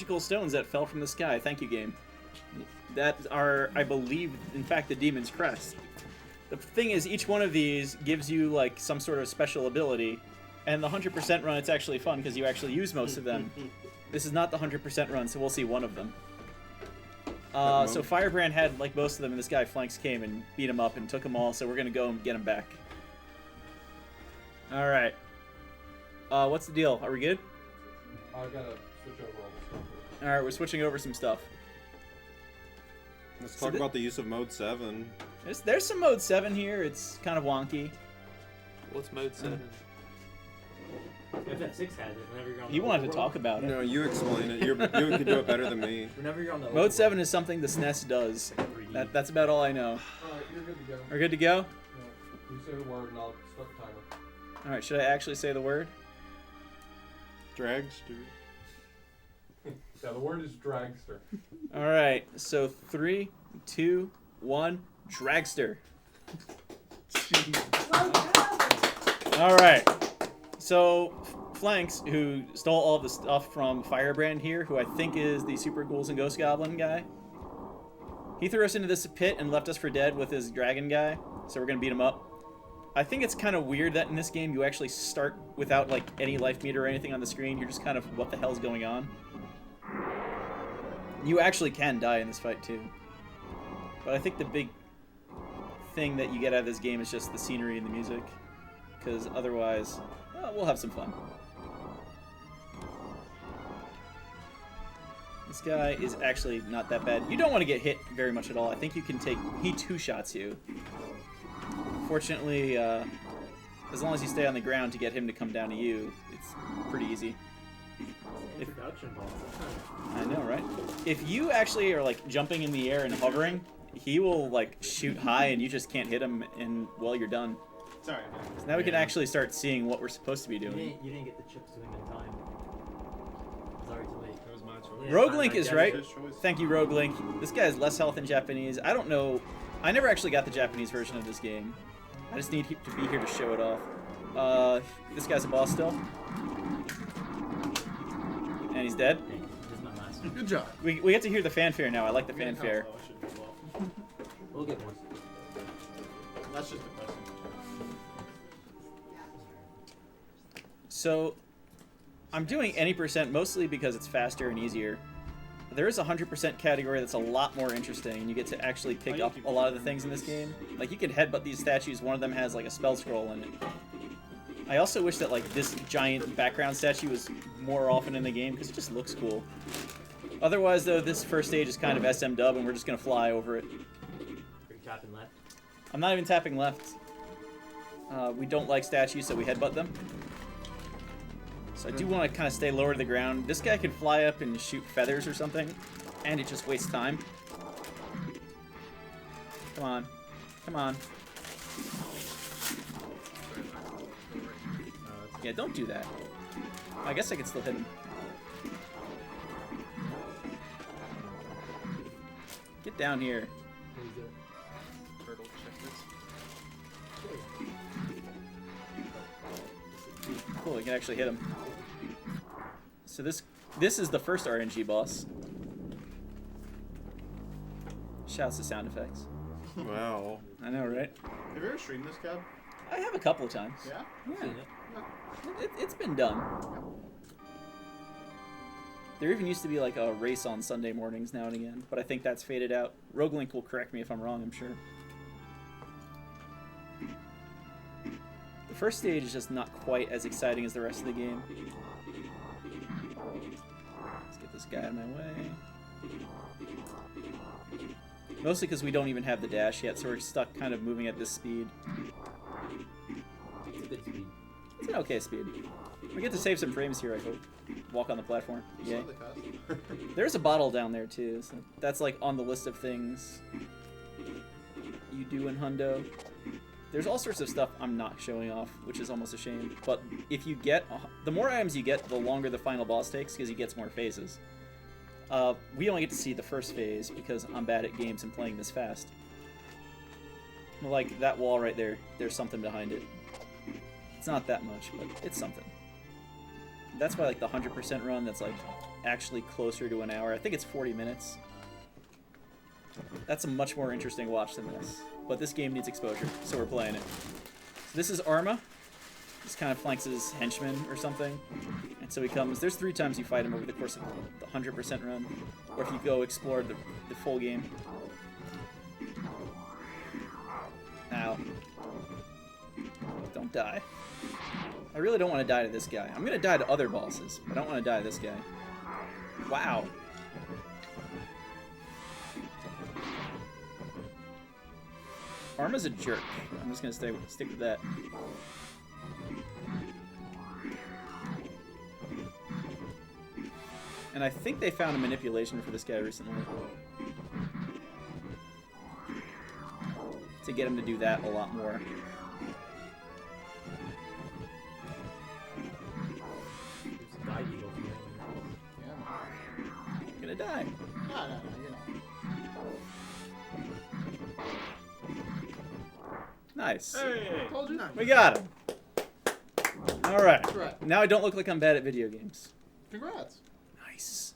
magical stones that fell from the sky. Thank you, game. That are, I believe, in fact, the demon's crest. The thing is, each one of these gives you like some sort of special ability, and the 100% run, it's actually fun because you actually use most of them. This is not the 100% run, so we'll see one of them. So Firebrand had like most of them, and this guy Flanks came and beat him up and took them all, so we're going to go and get him back. Alright. What's the deal? Are we good? I gotta switch over all the stuff. Alright, we're switching over some stuff. Let's talk about the use of Mode 7. There's some Mode 7 here. It's kind of wonky. What's Mode 7? FF6 has it. Whenever you're on the You wanted to overworld. talk about it. No, you explain it. You can do it better than me. Whenever you're on the Mode overworld. 7 is something the SNES does. That's about all I know. Alright, you're good to go. We're good to go? Yeah, you say the word and I'll start the timer. Alright, should I actually say the word? Dragster. Yeah, the word is dragster. Alright, so 3, 2, 1, dragster. Alright, so Flanks, who stole all of the stuff from Firebrand here, who I think is the Super Ghouls and Ghost Goblin guy, he threw us into this pit and left us for dead with his dragon guy, so we're gonna beat him up. I think it's kind of weird that in this game you actually start without like any life meter or anything on the screen. You're just kind of, what the hell's going on? You actually can die in this fight too. But I think the big thing that you get out of this game is just the scenery and the music. Because otherwise, well, we'll have some fun. This guy is actually not that bad. You don't want to get hit very much at all. I think you can take... He two-shots you. Fortunately, as long as you stay on the ground to get him to come down to you, it's pretty easy. Introduction balls. I know, right? If you actually are like jumping in the air and hovering, he will like shoot high and you just can't hit him and well, you're done. Sorry. So now we can actually start seeing what we're supposed to be You doing. didn't get the chips to him in time. Sorry to late. That was my choice. Roguelink is right. His choice. Thank you, Roguelink. This guy has less health in Japanese. I don't know. I never actually got the Japanese version of this game. I just need to be here to show it off. This guy's a boss still. And he's dead. Hey, this is my last one. Good job. We get to hear the fanfare now. I like the fanfare. We'll get more. That's just the question. So, I'm doing any percent mostly because it's faster and easier. There is a 100% category that's a lot more interesting, and you get to actually pick up a lot of the things in this game. Like, you can headbutt these statues. One of them has, like, a spell scroll in it. I also wish that, like, this giant background statue was more often in the game, because it just looks cool. Otherwise, though, this first stage is kind of SM dub, and we're just going to fly over it. Are you tapping left? I'm not even tapping left. We don't like statues, so we headbutt them. So I do want to kind of stay lower to the ground. This guy can fly up and shoot feathers or something, and it just wastes time. Come on. Come on. Yeah, don't do that. I guess I can still hit him. Get down here. Turtle checkers. Cool, we can actually hit him. So this is the first RNG boss. Shouts to sound effects. Wow. I know, right? Have you ever streamed this, Cab? I have a couple of times. Yeah? Yeah. It's been done. There even used to be like a race on Sunday mornings now and again, but I think that's faded out. Roguelink will correct me if I'm wrong, I'm sure. The first stage is just not quite as exciting as the rest of the game. Let's get this guy out of my way. Mostly because we don't even have the dash yet, so we're stuck kind of moving at this speed. It's a good speed. It's an okay speed. We get to save some frames here, I hope. Walk on the platform. Yay. Slightly fast. There's a bottle down there too, so that's like on the list of things you do in Hundo. There's all sorts of stuff I'm not showing off, which is almost a shame. But if you get, the more items you get, the longer the final boss takes, because he gets more phases. We only get to see the first phase because I'm bad at games and playing this fast. Like that wall right there, there's something behind it. It's not that much, but it's something. That's why like the 100% run, that's like actually closer to an hour. I think it's 40 minutes. That's a much more interesting watch than this. But this game needs exposure, so we're playing it. So this is Arma. This kind of flanks his henchman or something. And so he comes... There's 3 times you fight him over the course of the 100% run. Or if you go explore the full game. Ow. Don't die. I really don't want to die to this guy. I'm going to die to other bosses, but I don't want to die to this guy. Wow. Arma's a jerk. I'm just going to stick with that. And I think they found a manipulation for this guy recently. To get him to do that a lot more. Die eagle. Yeah. Gonna die. No, you're not. Nice. Hey! Told you. We got him. Alright. That's right. Now I don't look like I'm bad at video games. Congrats. Nice.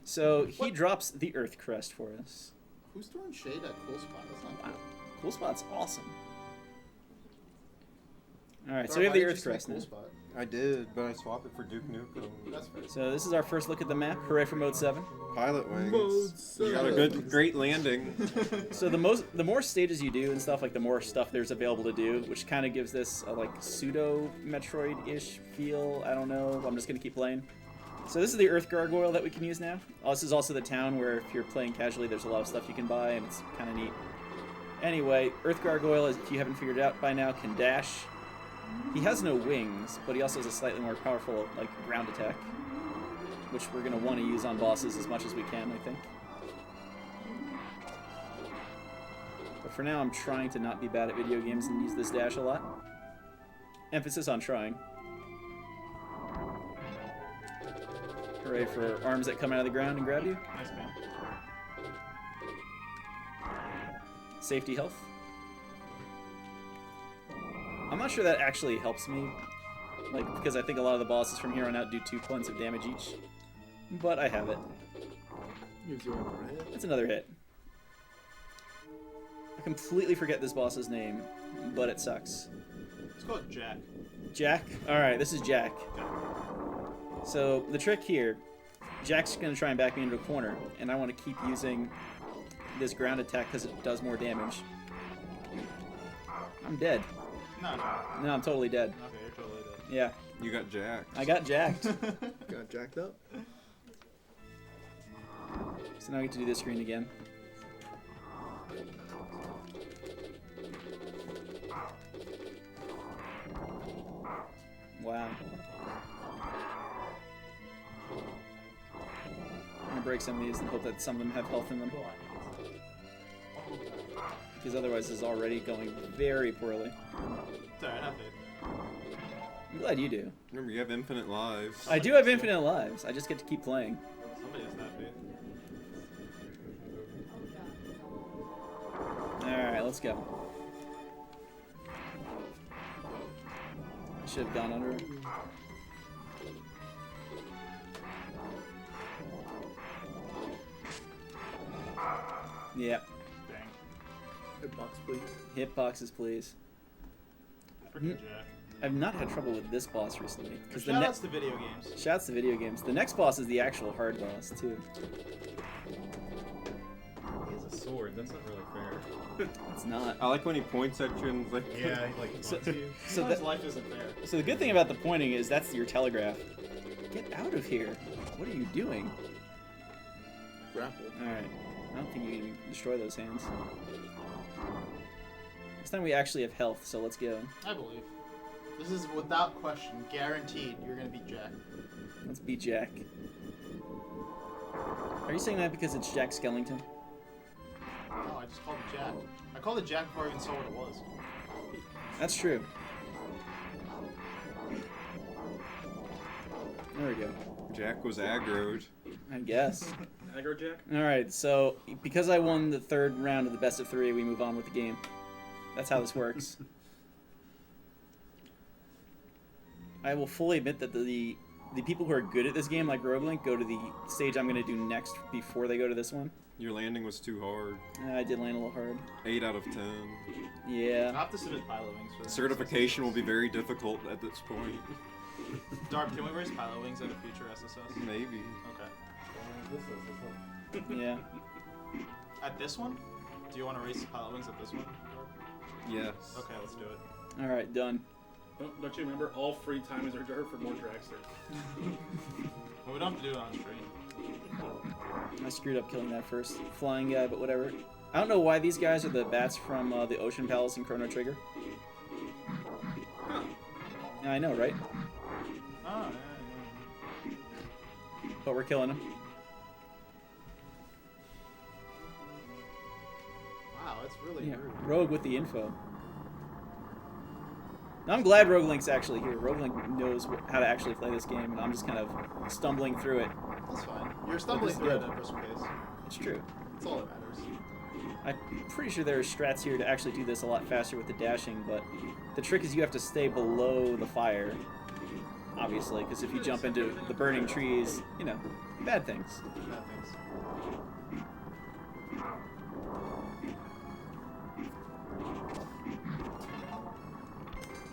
So he What? drops the Earth Crest for us. Who's throwing shade at Cool Spot? That's not Wow. cool. Cool Spot's awesome. Alright, so Thor, we have why the did you Earth say Crest Cool now. Spot? I did, but I swapped it for Duke Nukem. That's fair. So this is our first look at the map. Hooray for Mode 7. Pilot wings. Mode You got a seven. great landing. So the more stages you do and stuff, like the more stuff there's available to do, which kind of gives this a like pseudo Metroid-ish feel. I don't know. I'm just gonna keep playing. So this is the Earth Gargoyle that we can use now. Oh, this is also the town where if you're playing casually, there's a lot of stuff you can buy, and it's kind of neat. Anyway, Earth Gargoyle, if you haven't figured it out by now, can dash. He has no wings, but he also has a slightly more powerful like ground attack, which we're gonna want to use on bosses as much as we can, I think. But for now, I'm trying to not be bad at video games and use this dash a lot. Emphasis on trying. Hooray for arms that come out of the ground and grab you. Nice man. Safety health. I'm not sure that actually helps me, like, because I think a lot of the bosses from here on out do 2 points of damage each. But I have it. That's another hit. I completely forget this boss's name, but it sucks. Let's call it Jack. Jack? Alright, this is Jack. So, the trick here, Jack's going to try and back me into a corner, and I want to keep using this ground attack because it does more damage. I'm dead. No. No, I'm totally dead. Okay, you're totally dead. Yeah, You got jacked. I got jacked. Got jacked up. So now I get to do this screen again. Wow. I'm gonna break some of these and hope that some of them have health in them. Because otherwise this is already going very poorly. Sorry, not faith. I'm glad you do. Remember, you have infinite lives. I do have infinite lives. I just get to keep playing. Somebody has not faith. Alright, let's go. I should have gone under it. Yeah. Dang. Hitbox, please. Hitboxes, please. Freaking Jack. I've not had trouble with this boss recently. Because the Shoutouts to video games. Shouts to video games. The next boss is the actual hard boss, too. He has a sword. That's not really fair. It's not. I like when he points at you and is like, Yeah, like So- wants you. So Sometimes that, life isn't fair. so the good thing about the pointing is that's your telegraph. Get out of here. What are you doing? Grapple. Alright. I don't think you can destroy those hands. This time we actually have health, so let's go. I believe. This is without question, guaranteed you're gonna beat Jack. Let's beat Jack. Are you saying that because it's Jack Skellington? No, I just called it Jack. I called it Jack before I even saw what it was. That's true. There we go. Jack was aggroed. I guess. Aggro Jack? Alright, so because I won the 3rd round of the best of 3, we move on with the game. That's how this works. I will fully admit that the the people who are good at this game, like Roguelink, go to the stage I'm going to do next before they go to this one. Your landing was too hard. I did land a little hard. 8 out of 10. I Yeah. have to submit pilot wings for the Certification will be very difficult at this point. Darb, can we raise pilot wings at a future SSS? Maybe. Okay. Yeah. At this one? Do you want to raise pilot wings at this one? Darb? Yes. Okay, let's do it. All right, done. Don't you remember all free time is reserved for more dragsters? Well, we don't have to do it on screen. I screwed up killing that first flying guy, but whatever. I don't know why these guys are the bats from the Ocean Palace and Chrono Trigger. Yeah, I know, right? Oh, yeah. But we're killing them. Wow, it's really Yeah, rude. Rogue with the info. Now, I'm glad Roguelink's actually here. Roguelink knows how to actually play this game, and I'm just kind of stumbling through it. That's fine. You're stumbling is through it good. at first pace. It's true. That's all that matters. I'm pretty sure there are strats here to actually do this a lot faster with the dashing, but the trick is you have to stay below the fire, obviously, because if you jump into the burning trees, you know, bad things. Bad things.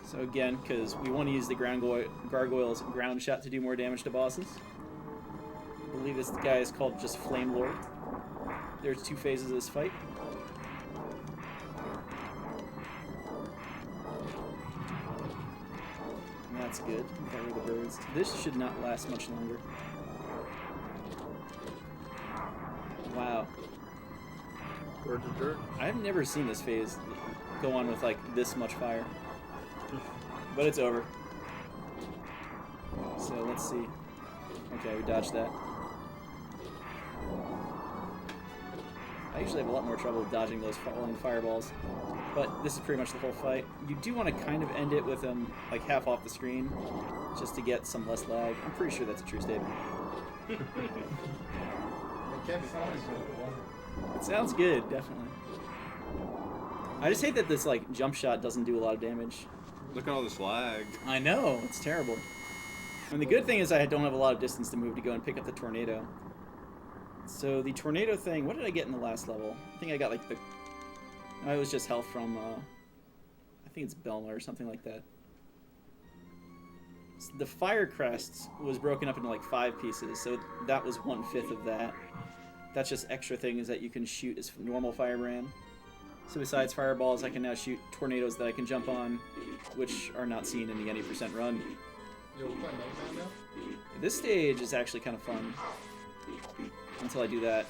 So again, because we want to use the gargoyle's ground shot to do more damage to bosses. I believe this guy is called just Flame Lord. There's 2 phases of this fight. And that's good. Got rid of the birds. This should not last much longer. Wow. Birds of dirt. I've never seen this phase go on with like this much fire. But it's over. So let's see. Okay, we dodged that. I usually have a lot more trouble with dodging those falling fireballs. But this is pretty much the whole fight. You do want to kind of end it with them like half off the screen, just to get some less lag. I'm pretty sure that's a true statement. It can't be It sounds good, definitely. I just hate that this like jump shot doesn't do a lot of damage. Look at all this lag. I know, it's terrible. And the good thing is I don't have a lot of distance to move to go and pick up the tornado. So the tornado thing, what did I get in the last level? I think I got like the... it was just health from, I think it's Belma or something like that. So the fire crest was broken up into like 5 pieces, so that was 1/5 of that. That's just extra things that you can shoot as normal firebrand. So besides fireballs, I can now shoot tornadoes that I can jump on, which are not seen in the any % run. You'll play Mega Man now? This stage is actually kind of fun. Until I do that.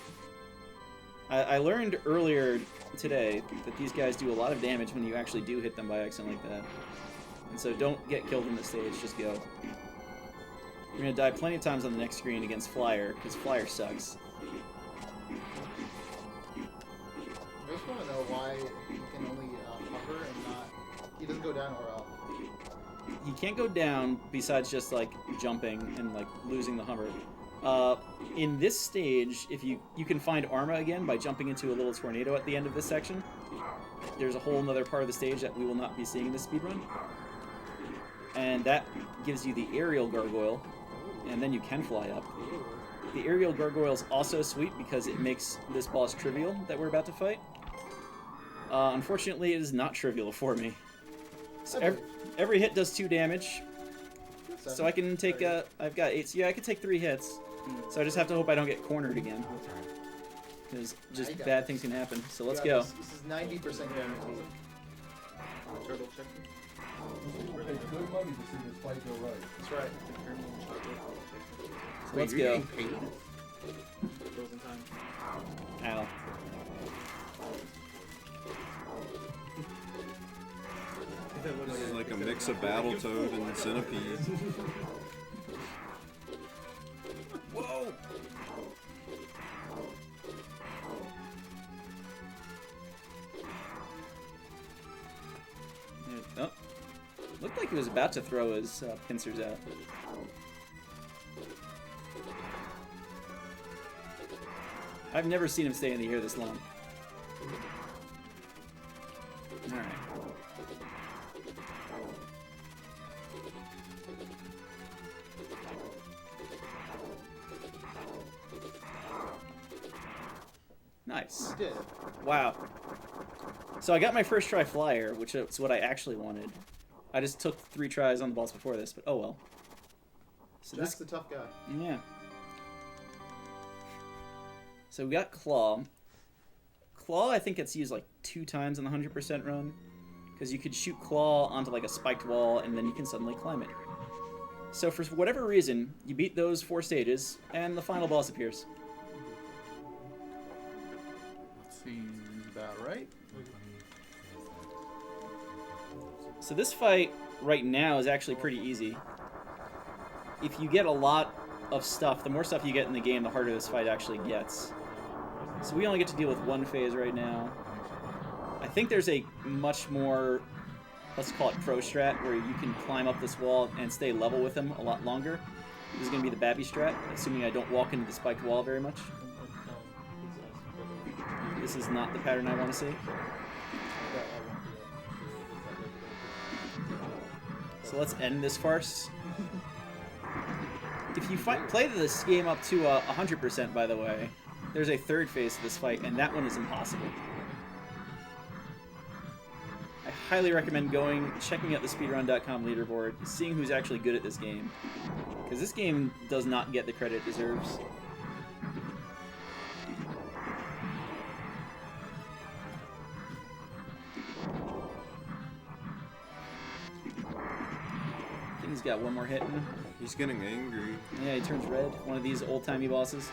I learned earlier today that these guys do a lot of damage when you actually do hit them by accident like that. And so don't get killed in this stage, just go. You're going to die plenty of times on the next screen against Flyer, because Flyer sucks. I just want to know why he can only hover and not... He doesn't go down or up. He can't go down besides just like jumping and like losing the hover. In this stage, if you can find Arma again by jumping into a little tornado at the end of this section. There's a whole other part of the stage that we will not be seeing in this speedrun. And that gives you the aerial gargoyle, and then you can fly up. The aerial gargoyle is also sweet because it makes this boss trivial that we're about to fight. Unfortunately, it is not trivial for me. So every hit does 2 damage. So I can take, I've got 8, so yeah, I can take 3 hits. So I just have to hope I don't get cornered again. Because just bad things can happen. So let's go. This is 90% guaranteed. Turtle check. We're paid good money to see this fight go right. That's right. So let's go. Frozen time. Ow. This is like a mix of Battletoad and Centipede. Whoa! Oh. Looked like he was about to throw his pincers out. I've never seen him stay in the air this long. Alright. Nice. You did. Wow. So I got my first try flyer, which is what I actually wanted. I just took 3 tries on the boss before this, but oh well. So Jack's the tough guy. yeah. So we got Claw. Claw, I think it's used like 2 times on the 100% run. Because you could shoot Claw onto like a spiked wall, and then you can suddenly climb it. So for whatever reason, you beat those 4 stages, and the final boss appears. Seems about right. So this fight right now is actually pretty easy. If you get a lot of stuff, the more stuff you get in the game, the harder this fight actually gets. So we only get to deal with 1 phase right now. I think there's a much more, let's call it pro strat, where you can climb up this wall and stay level with him a lot longer. This is going to be the Babby strat, assuming I don't walk into the spiked wall very much. This is not the pattern I want to see. So let's end this farce. If you play this game up to 100%, by the way, there's a 3rd phase to this fight, and that one is impossible. I highly recommend checking out the speedrun.com leaderboard, seeing who's actually good at this game. Because this game does not get the credit it deserves. I think he's got 1 more hit in him. He's getting angry. Yeah, he turns red. One of these old-timey bosses.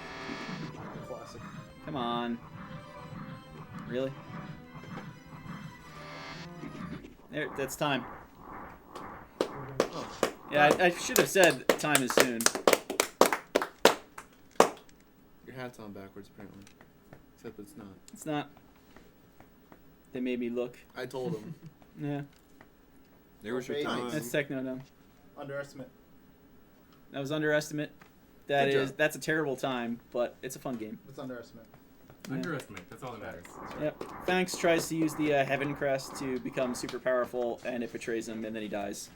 Classic. Come on. Really? There, that's time. Yeah, I should have said time is soon. Your hat's on backwards, apparently. Except it's not. It's not. They made me look. I told him. Yeah, There was your Okay, time. that's techno now. Underestimate. That was underestimate. That's a terrible time, but it's a fun game. It's underestimate. Yeah. Underestimate. That's all that matters. Yep. Thanks tries to use the Heaven Crest to become super powerful, and it betrays him, and then he dies.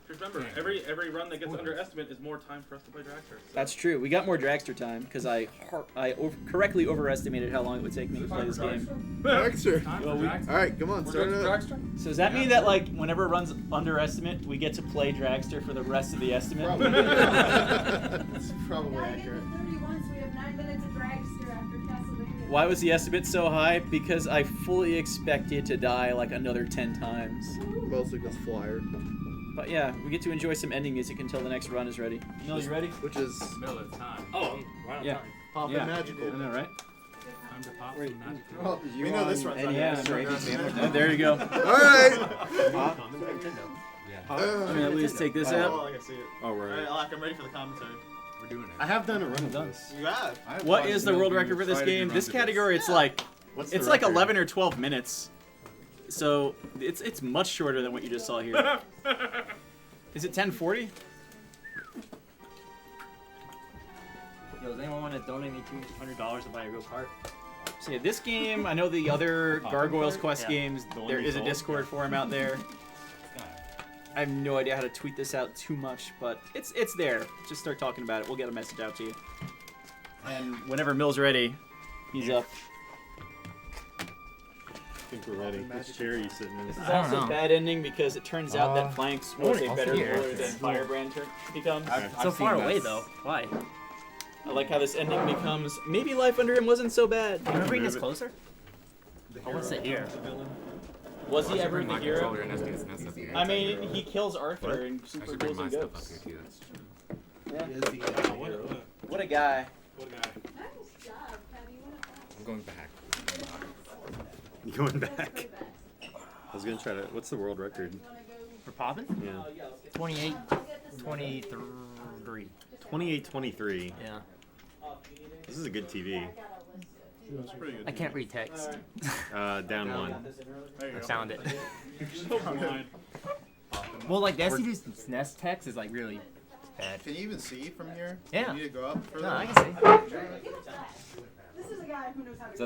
Just remember, every run that gets underestimate is more time for us to play Dragster. So. That's true. We got more Dragster time because I correctly overestimated how long it would take me to play this game. Dragster. Time Well, for Dragster. Alright, come on, start it up. So does that mean that like whenever it runs underestimate, we get to play Dragster for the rest of the estimate? Probably. That's probably accurate. 31, so we have 9 minutes of dragster after Castlevania. Why was the estimate so high? Because I fully expected to die like another 10 times. Mostly because flyer. But yeah, we get to enjoy some ending music until the next run is ready. Mel, you ready? Which is Middle of time. Oh, right on Yeah. time. Pop Yeah. and magical. I know, right? Time to pop Wait. some magic. Oh, we know this one's Yeah, underestimated. there you go. Alright! Common Nintendo. Yeah. I'm gonna at least take this Oh, out. I can see it. Oh, right. Alright, Alak, I'm ready for the commentary. We're doing it. I have done a run of this. You have. What is the world record for this game? This category, it's like What's it's the like record? 11 or 12 minutes. So it's much shorter than what you just saw here. Is it 1040? Yo, does anyone want to donate me $200 to buy a real cart? So yeah, this game, I know the other Gargoyles Quest Yeah. games, The one there we is a sold? Discord forum out there. I have no idea how to tweet this out too much, but it's there. Just start talking about it. We'll get a message out to you. And whenever Mill's ready, he's up. I think we're ready. Which chair are you sitting in? This is I don't also know. a bad ending because it turns out that Flanks was a I'll better sit here. roller than Firebrand becomes. So far away though. Why? I like how this ending becomes, maybe life under him wasn't so bad. Can we bring this closer? I want to sit here. Was he ever the My hero? controller and SSS up here. I mean, he kills Arthur and I super should bring goes my and stuff up goes. here too. That's Yeah. What a guy. What guy? Nice job, Patty. I'm going back. You going back? I was gonna try to. What's the world record? For popping? Yeah. 28, 23. 28-23. Yeah. This is a good TV. I can't read text. Down one. I found it. So blind. Well, like the SNES text is like really bad. Can you even see from here? Yeah. You need to go up further? No, I can see. This is a guy who knows how to.